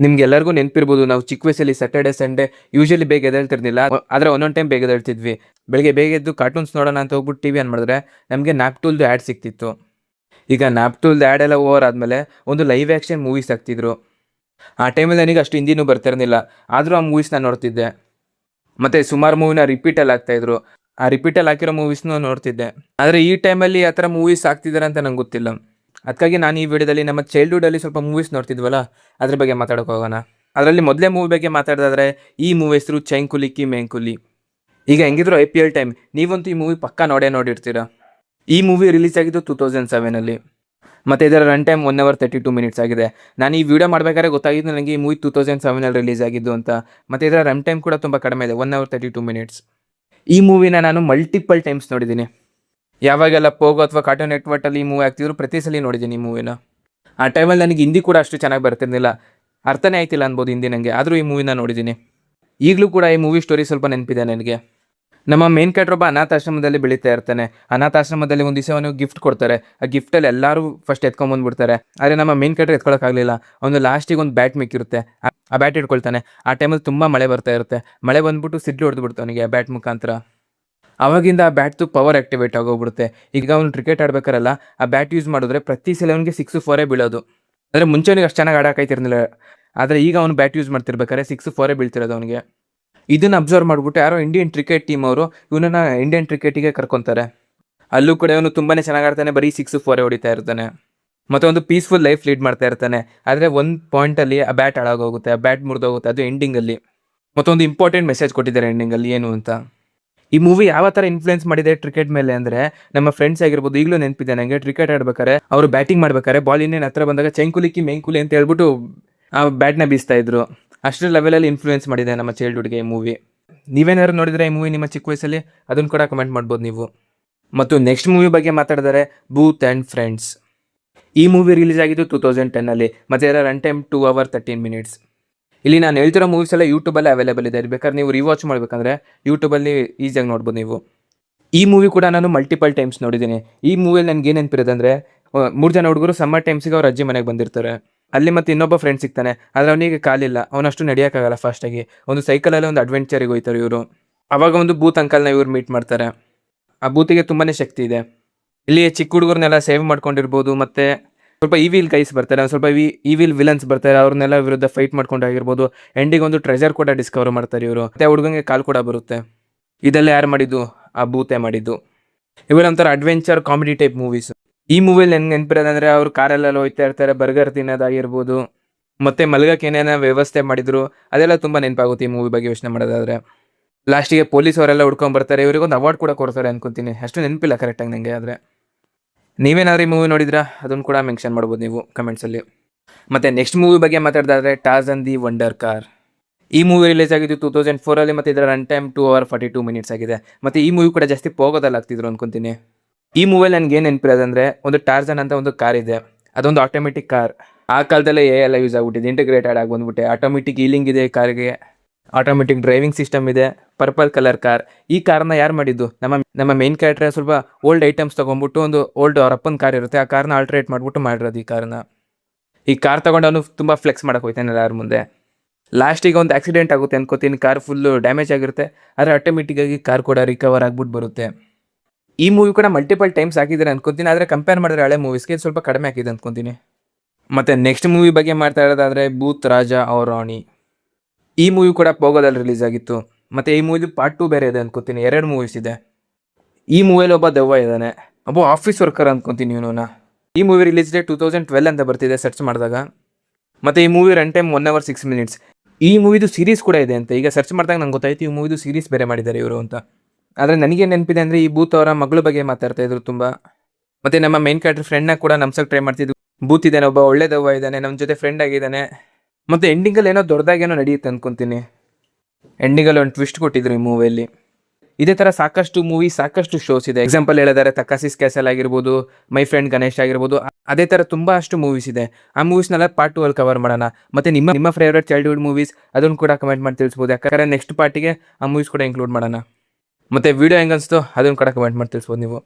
ನಿಮ್ಗೆಲ್ಲರಿಗೂ ನೆನಪಿರ್ಬೋದು, ನಾವು ಚಿಕ್ಕ ವಯಸ್ಸಲ್ಲಿ ಸ್ಯಾಟರ್ಡೆ ಸಂಡೇ ಯೂಶಲಿ ಬೇಗ ಎದ್ದೇಳ್ತಿರ್ಲಿಲ್ಲ. ಆದರೆ ಒಂದೊಂದು ಟೈಮ್ ಬೇಗ ಎದ್ದೇಳ್ತಿದ್ವಿ. ಬೆಳಿಗ್ಗೆ ಬೇಗ ಎದ್ದು ಕಾರ್ಟೂನ್ಸ್ ನೋಡೋಣ ಅಂತ ಹೋಗ್ಬಿಟ್ಟು ಟಿವಿ ಆನ್ ಮಾಡಿದ್ರೆ ನಮಗೆ ನ್ಯಾಪ್ಟೂಲ್ದು ಆ್ಯಡ್ ಸಿಗ್ತಿತ್ತು. ಈಗ ನ್ಯಾಪ್ಟೂಲ್ದು ಆ್ಯಡ್ ಎಲ್ಲ ಓವರ್ ಆದಮೇಲೆ ಒಂದು ಲೈವ್ ಆ್ಯಕ್ಷನ್ ಮೂವೀಸ್ ಆಗ್ತಿದ್ರು. ಆ ಟೈಮಲ್ಲಿ ನನಗೆ ಅಷ್ಟು ಹಿಂದಿನೂ ಬರ್ತಿರಲಿಲ್ಲ, ಆದರೂ ಆ ಮೂವೀಸ್ನ ನೋಡ್ತಿದ್ದೆ. ಮತ್ತು ಸುಮಾರು ಮೂವಿನ ರಿಪೀಟಲ್ಲಿ ಆಗ್ತಾಯಿದ್ರು. ಆ ರಿಪೀಟಲ್ಲಿ ಹಾಕಿರೋ ಮೂವೀಸ್ನೂ ನೋಡ್ತಿದ್ದೆ. ಆದರೆ ಈ ಟೈಮಲ್ಲಿ ಆ ಥರ ಮೂವೀಸ್ ಆಗ್ತಿದ್ದಾರೆ ಅಂತ ನಂಗೆ ಗೊತ್ತಿಲ್ಲ. ಅದಕ್ಕಾಗಿ ನಾನು ಈ ವಿಡಿಯೋದಲ್ಲಿ ನಮ್ಮ ಚೈಲ್ಡ್ಹುಡ್ಡಲ್ಲಿ ಸ್ವಲ್ಪ ಮೂವೀಸ್ ನೋಡ್ತಿದ್ವಲ್ಲ, ಅದ್ರ ಬಗ್ಗೆ ಮಾತಾಡೋಕೆ ಹೋಗೋಣ. ಅದರಲ್ಲಿ ಮೊದಲೇ ಮೂವಿ ಬಗ್ಗೆ ಮಾತಾಡೋದಾದ್ರೆ ಈ ಮೂವಿ ಹೆಸರು ಚೈಂಕುಲಿಕ್ಕಿ ಮೇಂಕುಲಿ. ಈಗ ಹೆಂಗಿದ್ರು IPL ಟೈಮ್, ನೀವಂತೂ ಈ ಮೂವಿ ಪಕ್ಕಾ ನೋಡಿರ್ತೀರ. ಈ ಮೂವಿ ರಿಲೀಸ್ ಆಗಿದ್ದು 2007ಅಲ್ಲಿ. ಮತ್ತು ಇದರ ರನ್ ಟೈಮ್ 1 hour 32 minutes ಆಗಿದೆ. ನಾನು ಈ ವಿಡಿಯೋ ಮಾಡಬೇಕಾದ್ರೆ ಗೊತ್ತಾಗಿದ್ದು ನನಗೆ ಈ ಮೂವಿ 2007ಅಲ್ಲಿ ರಿಲೀಸ್ ಆಗಿದ್ದು ಅಂತ. ಮತ್ತು ಇದರ ರನ್ ಟೈಮ್ ಕೂಡ ತುಂಬ ಕಡಿಮೆ ಇದೆ, 1 hour 32 minutes. ಈ ಮೂವಿನ ನಾನು ಮಲ್ಟಿಪಲ್ ಟೈಮ್ಸ್ ನೋಡಿದ್ದೀನಿ. ಯಾವಾಗೆಲ್ಲ ಪೋಗೋ ಅಥವಾ ಕಾರ್ಟೂನ್ ನೆಟ್ವರ್ಕಲ್ಲಿ ಈ ಮೂವಿ ಆಗ್ತಿದ್ರು ಪ್ರತಿ ಸಲ ನೋಡಿದ್ದೀನಿ ಈ ಮೂವಿನ. ಆ ಟೈಮಲ್ಲಿ ನನಗೆ ಹಿಂದಿ ಕೂಡ ಅಷ್ಟು ಚೆನ್ನಾಗಿ ಬರ್ತಿರ್ಲಿಲ್ಲ, ಅರ್ಥನೇ ಆಯ್ತಿಲ್ಲ ಅನ್ಬೋದು ಹಿಂದಿ ನನಗೆ. ಆದರೂ ಈ ಮೂವಿನ ನೋಡಿದ್ದೀನಿ. ಈಗಲೂ ಕೂಡ ಈ ಮೂವಿ ಸ್ಟೋರಿ ಸ್ವಲ್ಪ ನೆನಪಿದೆ ನನಗೆ. ನಮ್ಮ ಮೇನ್ ಕ್ಯಾರೆಕ್ಟರ್ ಒಬ್ಬ ಅನಾಥಾಶ್ರಮದಲ್ಲಿ ಬೆಳೀತಾ ಇರ್ತಾನೆ. ಅನಾಥಾಶ್ರಮದಲ್ಲಿ ಒಂದು ದಿವಸ ಅವನು ಗಿಫ್ಟ್ ಕೊಡ್ತಾರೆ. ಆ ಗಿಫ್ಟಲ್ಲಿ ಎಲ್ಲರೂ ಫಸ್ಟ್ ಎತ್ಕೊಂಬಂದ್ಬಿಡ್ತಾರೆ. ಆದರೆ ನಮ್ಮ ಮೇನ್ ಕ್ಯಾರೆಕ್ಟರ್ ಎತ್ಕೊಳ್ಳೋಕ್ಕಾಗಲಿಲ್ಲ. ಅವನು ಲಾಸ್ಟಿಗೆ ಒಂದು ಬ್ಯಾಟ್ ಮಿಕ್ಕಿರುತ್ತೆ, ಆ ಬ್ಯಾಟ್ ಇಟ್ಕೊಳ್ತಾನೆ. ಆ ಟೈಮಲ್ಲಿ ತುಂಬ ಮಳೆ ಬರ್ತಾ ಇರುತ್ತೆ. ಮಳೆ ಬಂದ್ಬಿಟ್ಟು ಸಿಡ್ಲು ಹೊಡೆದ್ಬಿಡ್ತು ಅವನಿಗೆ ಆ ಬ್ಯಾಟ್ ಮುಖಾಂತರ. ಆವಾಗಿಂದ ಆ ಬ್ಯಾಟ್ದು ಪವರ್ ಆ್ಯಕ್ಟಿವೇಟ್ ಆಗೋಗ್ಬಿಡುತ್ತೆ. ಈಗ ಅವನು ಕ್ರಿಕೆಟ್ ಆಡ್ಬೇಕಾರಲ್ಲ, ಆ ಬ್ಯಾಟ್ ಯೂಸ್ ಮಾಡಿದ್ರೆ ಪ್ರತಿ ಸಲ ಅವನಿಗೆ 6-4 ಬೀಳೋದು. ಅಂದರೆ ಮುಂಚೆ ಅವನಿಗೆ ಅಷ್ಟು ಚೆನ್ನಾಗಿ ಆಡೋಕ್ಕಾಯ್ತಿರ್ಲಿಲ್ಲ, ಆದರೆ ಈಗ ಅವನು ಬ್ಯಾಟ್ ಯೂಸ್ ಮಾಡ್ತಿರ್ಬೇಕಾದ್ರೆ 6-4 ಬೀಳ್ತಿರೋದು ಅವನಿಗೆ. ಇದನ್ನು ಅಬ್ಸರ್ವ್ ಮಾಡಿಬಿಟ್ಟು ಯಾರೋ ಇಂಡಿಯನ್ ಕ್ರಿಕೆಟ್ ಟೀಮ್ ಅವರು ಇವನನ್ನು ಇಂಡಿಯನ್ ಕ್ರಿಕೆಟಿಗೆ ಕರ್ಕೊತಾರೆ. ಅಲ್ಲೂ ಕೂಡ ಇವನು ತುಂಬಾ ಚೆನ್ನಾಗಿ ಆಡ್ತಾನೆ, ಬರೀ 6-4 ಹೊಡಿತಾ ಇರ್ತಾನೆ. ಮತ್ತು ಒಂದು ಪೀಸ್ಫುಲ್ ಲೈಫ್ ಲೀಡ್ ಮಾಡ್ತಾ ಇರ್ತಾನೆ. ಆದರೆ ಒಂದು ಪಾಯಿಂಟಲ್ಲಿ ಆ ಬ್ಯಾಟ್ ಹಾಳಾಗೋಗುತ್ತೆ, ಆ ಬ್ಯಾಟ್ ಮುರಿದೋಗುತ್ತೆ, ಅದು ಎಂಡಿಂಗಲ್ಲಿ. ಮತ್ತೊಂದು ಇಂಪಾರ್ಟೆಂಟ್ ಮೆಸೇಜ್ ಕೊಟ್ಟಿದ್ದಾರೆ ಎಂಡಿಂಗಲ್ಲಿ, ಏನು ಅಂತ. ಈ ಮೂವಿ ಯಾವ ಥರ ಇನ್ಫ್ಲುಯೆನ್ಸ್ ಮಾಡಿದೆ ಕ್ರಿಕೆಟ್ ಮೇಲೆ ಅಂದರೆ, ನಮ್ಮ ಫ್ರೆಂಡ್ಸ್ ಆಗಿರ್ಬೋದು, ಈಗಲೂ ನೆನಪಿದೆ ನನಗೆ. ಕ್ರಿಕೆಟ್ ಆಡ್ಬೇಕಾರೆ ಅವರು ಬ್ಯಾಟಿಂಗ್ ಮಾಡ್ಬೇಕಾರೆ ಬಾಲ್ ಇನ್ನೇನು ಹತ್ರ ಬಂದಾಗ ಚೈಂಕುಲಿಕ್ಕಿ ಮೇಂಕುಲಿ ಅಂತ ಹೇಳ್ಬಿಟ್ಟು ಆ ಬ್ಯಾಟ್ನ ಬೀಸ್ತಾ ಇದ್ರು. ಅಷ್ಟರ ಲೆವೆಲಲ್ಲಿ ಇನ್ಫ್ಲುಯೆನ್ಸ್ ಮಾಡಿದೆ ನಮ್ಮ ಚೈಲ್ಡ್ಹುಡ್ಗೆ ಈ ಮೂವಿ. ನೀವೇನಾದ್ರು ನೋಡಿದ್ರೆ ಈ ಮೂವಿ ನಿಮ್ಮ ಚಿಕ್ಕ ವಯಸ್ಸಲ್ಲಿ, ಅದನ್ನು ಕೂಡ ಕಮೆಂಟ್ ಮಾಡ್ಬೋದು ನೀವು. ಮತ್ತು ನೆಕ್ಸ್ಟ್ ಮೂವಿ ಬಗ್ಗೆ ಮಾತಾಡಿದರೆ ಬೂತ್ ಆ್ಯಂಡ್ ಫ್ರೆಂಡ್ಸ್. ಈ ಮೂವಿ ರಿಲೀಸ್ ಆಗಿದ್ದು 2010ಅಲ್ಲಿ. ಮತ್ತು ಇದರ ರನ್ ಟೈಮ್ 2 hour 13 minutes. ಇಲ್ಲಿ ನಾನು ಹೇಳ್ತಿರೋ ಮೂವೀಸ್ ಎಲ್ಲ ಯೂಟ್ಯೂಬಲ್ಲಿ ಅವೈಲೇಬಲ್ ಇದೆ. ಬೇಕಾದ್ರೆ ನೀವು ರಿವಾಚ್ ಮಾಡಬೇಕಂದ್ರೆ ಯೂಟ್ಯೂಬಲ್ಲಿ ಈಸಿಯಾಗಿ ನೋಡ್ಬೋದು ನೀವು. ಈ ಮೂವಿ ಕೂಡ ನಾನು ಮಲ್ಟಿಪಲ್ ಟೈಮ್ಸ್ ನೋಡಿದ್ದೀನಿ. ಈ ಮೂವಿಯಲ್ಲಿ ನನಗೆ ಏನು ನೆನಪಿರೋದು ಅಂದರೆ, 3 ಜನ ಹುಡುಗರು ಸಮ್ಮರ್ ಟೈಮ್ಸಿಗೆ ಅವ್ರ ಅಜ್ಜಿ ಮನೆಗೆ ಬಂದಿರ್ತಾರೆ. ಅಲ್ಲಿ ಮತ್ತು ಇನ್ನೊಬ್ಬ ಫ್ರೆಂಡ್ ಸಿಗ್ತಾನೆ, ಆದರೆ ಅವನಿಗೆ ಕಾಲಿಲ್ಲ, ಅವನಷ್ಟು ನಡೆಯೋಕ್ಕಾಗಲ್ಲ ಫಾಸ್ಟಾಗಿ. ಒಂದು ಸೈಕಲಲ್ಲಿ ಒಂದು ಅಡ್ವೆಂಚರಿಗೆ ಹೋಗ್ತಾರೆ ಇವರು. ಆವಾಗ ಒಂದು ಬೂತ್ ಅಂಕಲ್ನ ಇವ್ರು ಮೀಟ್ ಮಾಡ್ತಾರೆ. ಆ ಬೂತಿಗೆ ತುಂಬಾ ಶಕ್ತಿ ಇದೆ. ಇಲ್ಲಿ ಚಿಕ್ಕ ಹುಡುಗರನ್ನೆಲ್ಲ ಸೇವ್ ಮಾಡ್ಕೊಂಡಿರ್ಬೋದು, ಮತ್ತು ಸ್ವಲ್ಪ ಈವಿಲ್ ಗೈಸ್ ಬರ್ತಾರೆ, ಸ್ವಲ್ಪ ಈವಿಲ್ ವಿಲನ್ಸ್ ಬರ್ತಾರೆ, ಅವ್ರನ್ನೆಲ್ಲ ವಿರುದ್ಧ ಫೈಟ್ ಮಾಡ್ಕೊಂಡಾಗಿರ್ಬೋದು. ಎಂಡಿಗೆ ಒಂದು ಟ್ರೆಜರ್ ಕೂಡ ಡಿಸ್ಕವರ್ ಮಾಡ್ತಾರೆ ಇವರು. ಮತ್ತು ಹುಡುಗಂಗೆ ಕಾಲ್ ಕೂಡ ಬರುತ್ತೆ. ಇದೆಲ್ಲ ಯಾರು ಮಾಡಿದ್ದು? ಆ ಬೂತೆ ಮಾಡಿದ್ದು. ಇವರೊಂಥರ ಅಡ್ವೆಂಚರ್ ಕಾಮಿಡಿ ಟೈಪ್ ಮೂವೀಸ್. ಈ ಮೂವಿಯಲ್ಲಿ ನನಗೆ ನೆನಪಿರೋದಂದರೆ, ಅವರು ಕಾರಲ್ಲೆಲ್ಲ ಹೋಗ್ತಾ ಇರ್ತಾರೆ, ಬರ್ಗರ್ ತಿನ್ನೋದಾಗಿರ್ಬೋದು, ಮತ್ತು ಮಲಗಕ್ಕೆ ಏನೇನೋ ವ್ಯವಸ್ಥೆ ಮಾಡಿದ್ರು, ಅದೆಲ್ಲ ತುಂಬ ನೆನಪಾಗುತ್ತೆ ಈ ಮೂವಿ ಬಗ್ಗೆ ಯೋಚನೆ ಮಾಡೋದಾದರೆ. ಲಾಸ್ಟಿಗೆ ಪೊಲೀಸ್ ಅವರೆಲ್ಲ ಹುಡ್ಕೊಂಡ್ಬರ್ತಾರೆ, ಇವರಿಗೊಂದು ಅವಾರ್ಡ್ ಕೂಡ ಕೊಡ್ತಾರೆ ಅನ್ಕೊತೀನಿ, ಅಷ್ಟು ನೆನಪಿಲ್ಲ ಕರೆಕ್ಟಾಗಿ ನನಗೆ. ಆದರೆ ನೀವೇನಾದ್ರೂ ಈ ಮೂವಿ ನೋಡಿದ್ರಾ? ಅದನ್ನು ಕೂಡ ಮೆನ್ಷನ್ ಮಾಡ್ಬೋದು ನೀವು ಕಮೆಂಟ್ಸಲ್ಲಿ. ಮತ್ತು ನೆಕ್ಸ್ಟ್ ಮೂವಿ ಬಗ್ಗೆ ಮಾತಾಡೋದಾದರೆ ಟಾರ್ಜನ್ ದಿ ವಂಡರ್ ಕಾರ್. ಈ ಮೂವಿ ರಿಲೀಸ್ ಆಗಿದ್ದು 2004ಅಲ್ಲಿ. ಮತ್ತು ಇದರ ರನ್ ಟೈಮ್ 2 hour 42 minutes ಆಗಿದೆ. ಮತ್ತು ಈ ಮೂವಿ ಕೂಡ ಜಾಸ್ತಿ ಪೋಗೋದಲ್ಲಿ ಆಗ್ತಿದ್ರು ಅನ್ಕೊತೀನಿ. ಈ ಮೂವಿಯಲ್ಲಿ ನನಗೆ ಏನು ನೆನಪಿರೋದಂದರೆ, ಒಂದು ಟಾರ್ಜನ್ ಅಂತ ಒಂದು ಕಾರ್ ಇದೆ, ಅದೊಂದು ಆಟೋಮೆಟಿಕ್ ಕಾರ್. ಆ ಕಾಲದಲ್ಲೇ ಎಲ್ಲ ಯೂಸ್ ಆಗ್ಬಿಟ್ಟಿದೆ, ಇಂಟಿಗ್ರೇಟೆಡ್ ಆಗಿ ಬಂದ್ಬಿಟ್ಟೆ. ಆಟೋಮೆಟಿಕ್ ಹೀಲಿಂಗ್ ಇದೆ ಕಾರಿಗೆ, ಆಟೋಮೆಟಿಕ್ ಡ್ರೈವಿಂಗ್ ಸಿಸ್ಟಮ್ ಇದೆ, ಪರ್ಪಲ್ ಕಲರ್ ಕಾರ್. ಈ ಕಾರ್ನ ಯಾರು ಮಾಡಿದ್ದು? ನಮ್ಮ ಮೇನ್ ಕ್ಯಾರೆಕ್ಟರ್ ಸ್ವಲ್ಪ ಓಲ್ಡ್ ಐಟಮ್ಸ್ ತೊಗೊಂಡ್ಬಿಟ್ಟು, ಒಂದು ಓಲ್ಡ್ ಅವ್ರ ಅಪ್ಪನ ಕಾರ್ ಇರುತ್ತೆ, ಆ ಕಾರ್ನ ಆಲ್ಟ್ರೇಟ್ ಮಾಡಿಬಿಟ್ಟು ಮಾಡಿರೋದು ಈ ಕಾರ್ನ. ಈ ಕಾರ್ ತೊಗೊಂಡು ಅವನು ತುಂಬ ಫ್ಲೆಕ್ಸ್ ಮಾಡೋಕೆ ಹೋಗ್ತಾನೆ ಎಲ್ಲರ ಮುಂದೆ. ಲಾಸ್ಟಿಗೆ ಒಂದು ಆಕ್ಸಿಡೆಂಟ್ ಆಗುತ್ತೆ ಅನ್ಕೋತೀನಿ, ಕಾರ್ ಫುಲ್ಲು ಡ್ಯಾಮೇಜ್ ಆಗಿರುತ್ತೆ, ಆದರೆ ಆಟೋಮೆಟಿಕ್ಕಾಗಿ ಕಾರ್ ಕೂಡ ರಿಕವರ್ ಆಗ್ಬಿಟ್ಟು ಬರುತ್ತೆ. ಈ ಮೂವಿ ಕೂಡ ಮಲ್ಟಿಪಲ್ ಟೈಮ್ಸ್ ಹಾಕಿದ್ದಾರೆ ಅನ್ಕೊತೀನಿ, ಆದರೆ ಕಂಪೇರ್ ಮಾಡಿದ್ರೆ ಹಳೆ ಮೂವೀಸ್ಗೆ ಸ್ವಲ್ಪ ಕಡಿಮೆ ಆಗಿದೆ ಅನ್ಕೊತೀನಿ. ಮತ್ತು ನೆಕ್ಸ್ಟ್ ಮೂವಿ ಬಗ್ಗೆ ಮಾತಾಡೋದಾದರೆ ಬೂತ್ ರಾಜ ಔರ್ ರಾಣಿ. ಈ ಮೂವಿ ಕೂಡ ಪೋಗೋದಲ್ಲಿ ರಿಲೀಸ್ ಆಗಿತ್ತು. ಮತ್ತು ಈ ಮೂವಿದು ಪಾರ್ಟ್ 2 ಬೇರೆ ಇದೆ ಅನ್ಕೋತೀನಿ, 2 ಮೂವೀಸ್ ಇದೆ. ಈ ಮೂವಿಯಲ್ಲಿ ಒಬ್ಬ ದೆವ್ವ ಇದ್ದಾನೆ, ಒಬ್ಬ ಆಫೀಸ್ ವರ್ಕರ್ ಅನ್ಕೊತೀನಿ ಇವನು. ಈ ಮೂವಿ ರಿಲೀಸ್ ಡೇಟ್ 2012 ಅಂತ ಬರ್ತಿದೆ ಸರ್ಚ್ ಮಾಡಿದಾಗ. ಮತ್ತು ಈ movie run time 1 hour 6 minutes. ಈ ಮೂವಿದು ಸೀರೀಸ್ ಕೂಡ ಇದೆ ಅಂತ ಈಗ ಸರ್ಚ್ ಮಾಡಿದಾಗ ನಂಗೆ ಗೊತ್ತಾಯ್ತು, ಈ ಮೂವಿದು ಸೀರೀಸ್ ಬೇರೆ ಮಾಡಿದ್ದಾರೆ ಇವರು ಅಂತ. ಆದರೆ ನನಗೆ ನೆನಪಿದೆ ಅಂದರೆ, ಈ ಬೂತ್ ಅವರ ಮಗಳ ಬಗ್ಗೆ ಮಾತಾಡ್ತಾ ಇದ್ರು ತುಂಬ. ಮತ್ತು ನಮ್ಮ ಮೇನ್ ಕ್ಯಾರೆಕ್ಟರ್ ಫ್ರೆಂಡ್ನ ಕೂಡ ನಮ್ಸಕ್ಕೆ ಟ್ರೈ ಮಾಡ್ತಿದ್ವಿ. ಬೂತ್ ಇದ್ದಾನೆ, ಒಬ್ಬ ಒಳ್ಳೆ ದೆವ್ವ ಇದ್ದಾನೆ, ನಮ್ಮ ಜೊತೆ ಫ್ರೆಂಡ್ ಆಗಿದ್ದಾನೆ. ಮತ್ತು ಎಂಡಿಂಗಲ್ಲಿ ಏನೋ ದೊಡ್ಡದಾಗೇನೋ ನಡೆಯುತ್ತೆ ಅನ್ಕೊತೀನಿ. ಎಂಡಿಂಗಲ್ಲಿ ಒಂದು ಟ್ವಿಸ್ಟ್ ಕೊಟ್ಟಿದ್ರು ಈ ಮೂವಿಯಲ್ಲಿ. ಇದೇ ಥರ ಸಾಕಷ್ಟು ಮೂವಿ, ಸಾಕಷ್ಟು ಶೋಸ್ ಇದೆ. ಎಕ್ಸಾಂಪಲ್ ಹೇಳಿದರೆ ತಕಾಸಿಸ್ ಕ್ಯಾಸಲ್ ಆಗಿರ್ಬೋದು, ಮೈ ಫ್ರೆಂಡ್ ಗಣೇಶ್ ಆಗಿರ್ಬೋದು, ಅದೇ ಥರ ತುಂಬ ಅಷ್ಟು ಮೂವೀಸ್ ಇದೆ. ಆ ಮೂವೀಸ್ನೆಲ್ಲ ಪಾರ್ಟ್ 2 ಅಲ್ಲಿ ಕವರ್ ಮಾಡೋಣ. ಮತ್ತು ನಿಮ್ಮ ಫೇವ್ರೇಟ್ ಚೈಲ್ಡ್ಹುಡ್ ಮೂವೀಸ್ ಅದನ್ನು ಕೂಡ ಕಮೆಂಟ್ ಮಾಡಿ ತಿಳಿಸ್ಬೋದು, ಯಾಕಂದರೆ ನೆಕ್ಸ್ಟ್ ಪಾರ್ಟಿಗೆ ಆ ಮೂವೀಸ್ ಕೂಡ ಇನ್ಕ್ಲೂಡ್ ಮಾಡೋಣ. ಮತ್ತು ವೀಡಿಯೋ ಹೆಂಗೆ ಅನಿಸ್ತು ಅದನ್ನು ಕೂಡ ಕಮೆಂಟ್ ಮಾಡಿ ತಿಳಿಸ್ಬೋದು ನೀವು.